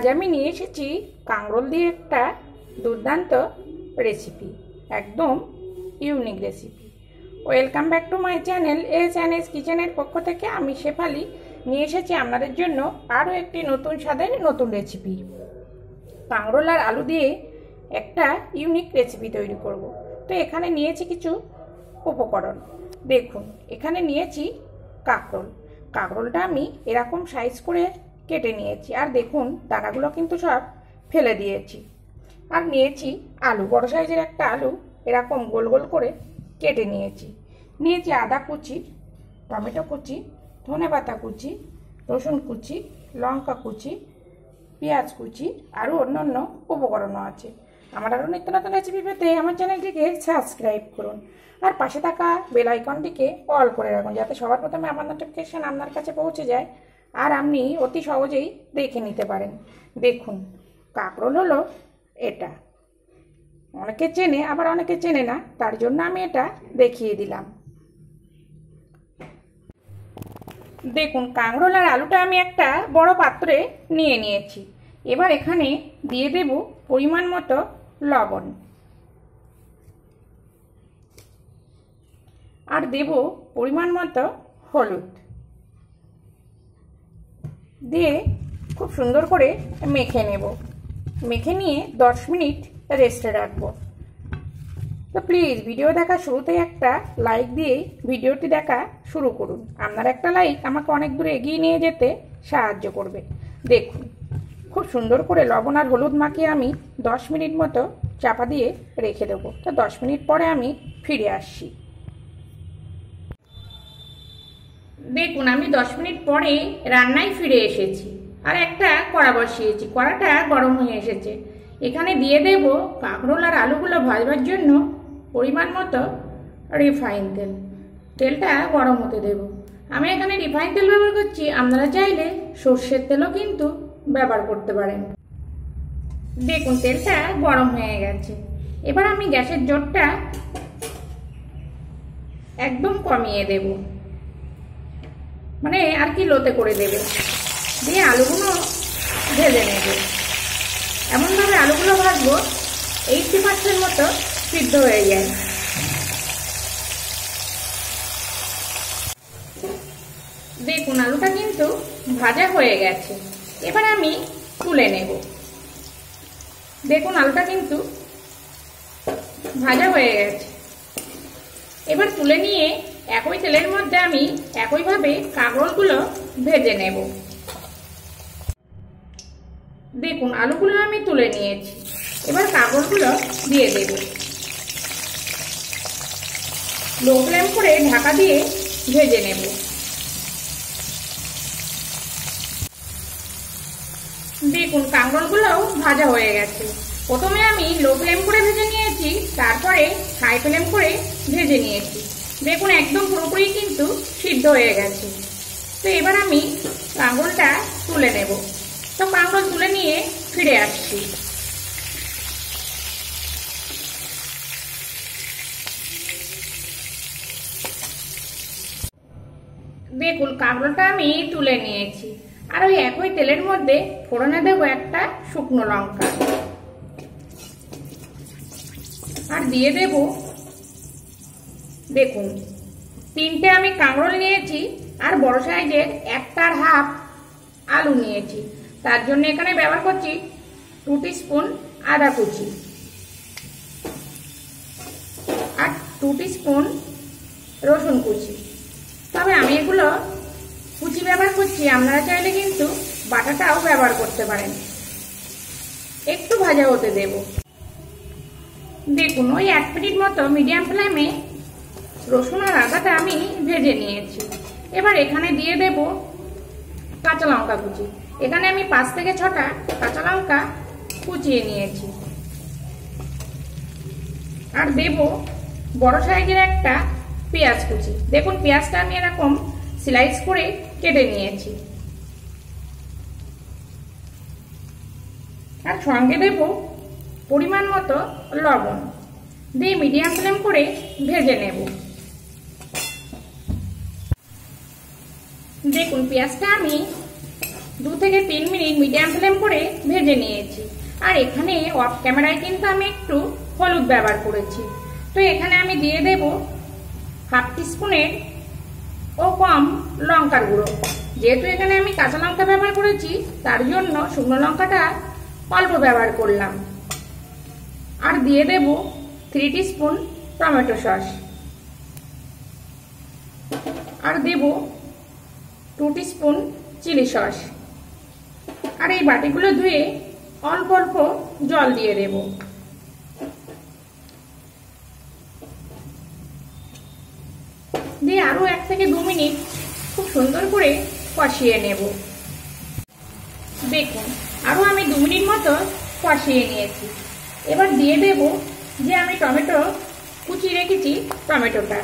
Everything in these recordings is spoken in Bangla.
আজ আমি নিয়ে এসেছি কাঁকরোল দিয়ে একটা দুর্দান্ত রেসিপি, একদম unique recipe. Welcome back to my channel S কিচেনের পক্ষ থেকে আমি শেফালি নিয়ে এসেছি আপনাদের জন্য আরও একটি নতুন স্বাদের নতুন রেসিপি। কাঁকরোল আর আলু দিয়ে একটা ইউনিক রেসিপি তৈরি করব। তো এখানে নিয়েছি কিছু উপকরণ। দেখুন, এখানে নিয়েছি কাঁকরোলটা আমি এরকম সাইজ করে কেটে নিয়েছি, আর দেখুন দানাগুলো কিন্তু সব ফেলে দিয়েছি। আর নিয়েছি আলু, বড় সাইজের একটা আলু এরকম গোল গোল করে কেটে নিয়েছি। আদা কুচি, টমেটো কুচি, ধনেপাতা কুচি, রসুন কুচি, লঙ্কা কুচি, পেঁয়াজ কুচি, আরও অন্যান্য উপকরণও আছে। আমার আরও নিত্য নতুন রেসিপি পেতে আমার চ্যানেলটিকে সাবস্ক্রাইব করুন, আর পাশে থাকা বেল আইকনটিকে অল করে রাখুন, যাতে সবার প্রথমে আমার নোটিফিকেশান আপনার কাছে পৌঁছে যায় আর আপনি অতি সহজেই দেখে নিতে পারেন। দেখুন, কাঁকরোল হলো এটা, অনেকে চেনে আবার অনেকে চেনে না, তার জন্য আমি এটা দেখিয়ে দিলাম। দেখুন, কাঁকরোল আর আলুটা আমি একটা বড় পাত্রে নিয়ে নিয়েছি। এবার এখানে দিয়ে দেব পরিমাণ মতো লবণ, আর দেব পরিমাণ মতো হলুদ, দিয়ে খুব সুন্দর করে মেখে নেব। মেখে নিয়ে 10 মিনিট রেস্টে রাখবো। তো প্লিজ ভিডিও দেখা শুরুতেই একটা লাইক দিয়ে ভিডিওটি দেখা শুরু করুন। আপনার একটা লাইক আমাকে অনেক দূরে এগিয়ে নিয়ে যেতে সাহায্য করবে। দেখুন, খুব সুন্দর করে লবণ আর হলুদ মাখিয়ে আমি 10 মিনিট মতো চাপা দিয়ে রেখে দেবো। তো 10 মিনিট পরে আমি ফিরে আসছি। দেখুন, আমি 10 মিনিট পরে রান্নায় ফিরে এসেছি, আর একটা কড়া বসিয়েছি। কড়াটা গরম হয়ে এসেছে। এখানে দিয়ে দেব কাঁকরোল আর আলুগুলো ভাজবার জন্য পরিমাণ মতো রিফাইন তেল। তেলটা গরম হতে দেব। আমি এখানে রিফাইন তেল ব্যবহার করছি, আপনারা চাইলে সর্ষের তেলও কিন্তু ব্যবহার করতে পারেন। দেখুন, তেলটা গরম হয়ে গেছে। এবার আমি গ্যাসের জোরটা একদম কমিয়ে দেব, মানে আর কি লোতে করে দেবে, দিয়ে আলুগুলো ভেজে নেব। এমনভাবে আলুগুলো ভাজবো 80% মতো সিদ্ধ হয়ে যায়। দেখুন, আলুটা কিন্তু ভাজা হয়ে গেছে। এবার আমি তুলে নেব। দেখুন, আলুটা কিন্তু ভাজা হয়ে গেছে। এবার তুলে নিয়ে একই তেলের মধ্যে আমি একইভাবে কাঁকরোলগুলো ভেজে নেব। দেখুন, আলুগুলো আমি তুলে নিয়েছি। এবার কাঁকরোলগুলো দিয়ে দেব। লো ফ্লেম করে ঢাকা দিয়ে ভেজে নেব। দেখুন, কাঁকরোলগুলোও ভাজা হয়ে গেছে। প্রথমে আমি লো ফ্লেম করে ভেজে নিয়েছি, তারপরে হাই ফ্লেম করে ভেজে নিয়েছি। দেখুন, একদম পুরোপুরি কিন্তু সিদ্ধ হয়ে গেছে। তো এবার আমি কাঁকরোলটা তুলে নেব। তো কাঁকরোল তুলে নিয়ে ফিরে আসছি। দেখুন, কাঁকরোলটা আমি তুলে নিয়েছি, আর ওই একই তেলের মধ্যে ফোড়নে দেব একটা শুকনো লঙ্কা, আর দিয়ে দেব, দেখুন 3টে আমি কাঁকরোল নিয়েছি, আর বড় সাইজের 1.5 আলু নিয়েছি। তার জন্য এখানে ব্যবহার করছি 2 টিস্পুন আদা কুচি, আর 2 টিস্পুন রসুন কুচি। তবে আমি এগুলো কুচি ব্যবহার করছি, আপনারা চাইলে কিন্তু বাটাটাও ব্যবহার করতে পারেন। একটু ভাজা হতে দেব। দেখুন, ওই 1 মিনিট মতো মিডিয়াম ফ্লেমে রসুন আর আদাটা আমি ভেজে নিয়েছি। এবার এখানে দিয়ে দেব কাঁচা লঙ্কা কুচি। এখানে আমি 5 থেকে 6টা কাঁচা লঙ্কা কুচিয়ে নিয়েছি, আর দেব বড় সাইজের একটা পেঁয়াজ কুচি। দেখুন, পেঁয়াজটা আমি এরকম স্লাইস করে কেটে নিয়েছি, আর সঙ্গে দেব পরিমাণ মতো লবণ, দিয়ে মিডিয়াম ফ্লেম করে ভেজে নেব। দেখুন, পেঁয়াজটা আমি 2 থেকে 3 মিনিট মিডিয়াম ফ্লেম করে ভেজে নিয়েছি। আর এখানে অফ ক্যামেরায় কিন্তু আমি একটু হলুদ ব্যবহার করেছি। তো এখানে আমি দিয়ে দেব হাফ টিস্পুনের ও কম লঙ্কার গুঁড়ো। যেহেতু এখানে আমি কাঁচা লঙ্কা ব্যবহার করেছি তার জন্য শুকনো লঙ্কাটা অল্প ব্যবহার করলাম। আর দিয়ে দেব 3 টিস্পুন টমেটো সস, আর দেব 2 টিস্পুন চিলি সস। আর এই বাটিগুলো ধুয়ে অল্প অল্প জল দিয়ে দেব। দিয়ে আরো 1 থেকে 2 মিনিট খুব সুন্দর করে কষিয়ে নেব। দেখুন আরো আমি 2 মিনিট মতো কষিয়ে নিয়েছি। এবার দিয়ে দেব যে আমি টমেটো কুচিয়ে রেখেছি টমেটোটা।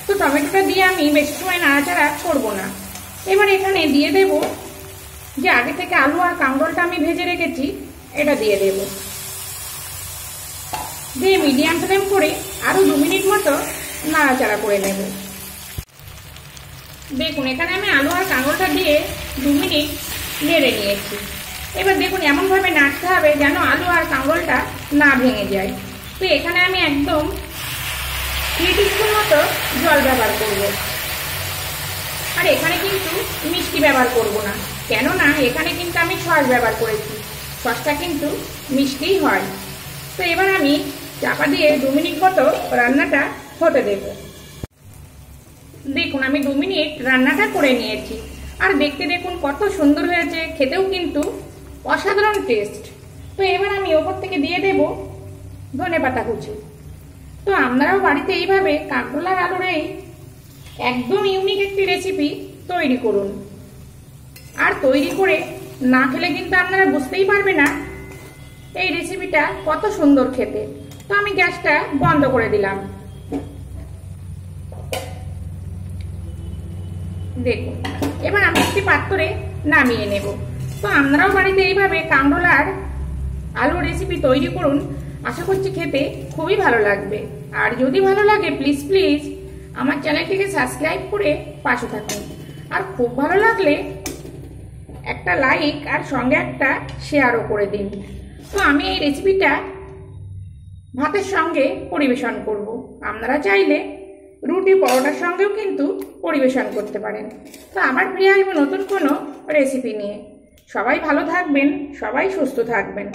তো টমেটোটা দিয়ে আমি বেশি সময় নাড়াচাড়া করব না। এবার এখানে দিয়ে দেব যে আগে থেকে আলু আর কাঁকরোলটা আমি ভেজে রেখেছি, এটা দিয়ে দেব। দিয়ে মিডিয়াম ফ্লেম করে আরো 2 মিনিট মতো নাড়াচাড়া করে নেব। দেখুন এখানে আমি আলু আর কাঁকরোলটা দিয়ে 2 মিনিট নেড়ে নিয়েছি। এবার দেখুন এমনভাবে নাড়তে হবে যেন আলু আর কাঁকরোলটা না ভেঙে যায়। তো এখানে আমি একদম 3 টিস্পুন মতো জল ব্যবহার করব। আর এখানে কিন্তু মিষ্টি ব্যবহার করব না, কেননা এখানে কিন্তু আমি সস ব্যবহার করেছি, সসটা কিন্তু মিষ্টিই হয়। তো এবার আমি চাপা দিয়ে 2 মিনিট মতো রান্নাটা হতে দেব। দেখুন আমি 2 মিনিট রান্নাটা করে নিয়েছি। আর দেখতে দেখুন কত সুন্দর হয়েছে, খেতেও কিন্তু অসাধারণ টেস্ট। তো এবার আমি ওপর থেকে দিয়ে দেব ধনেপাতা কুচি। তো আপনারাও বাড়িতে এইভাবে কাঁকরোল আর আলুর এই একদম ইউনিক একটি রেসিপি তৈরি করুন। আর তৈরি করে না খেলে কিন্তু আপনারা বুঝতেই পারবে না এই রেসিপিটা কত সুন্দর খেতে। তো আমি গ্যাসটা বন্ধ করে দিলাম। দেখুন এবার আমি একটি পাত্রে নামিয়ে নেব। তো আপনারাও বাড়িতে এইভাবে কাঁকরোল আর আলু রেসিপি তৈরি করুন, আশা করছি খেতে খুবই ভালো লাগবে। আর যদি ভালো লাগে প্লিজ আমার চ্যানেলটিকে সাবস্ক্রাইব করে পাশে থাকুন। আর খুব ভালো লাগলে একটা লাইক আর সঙ্গে একটা শেয়ারও করে দিন। তো আমি এই রেসিপিটা ভাতের সঙ্গে পরিবেশন করব। আপনারা চাইলে রুটি পরোটার সঙ্গেও কিন্তু পরিবেশন করতে পারেন। তো আবার ফিরে আসবো নতুন কোনো রেসিপি নিয়ে। সবাই ভালো থাকবেন, সবাই সুস্থ থাকবেন।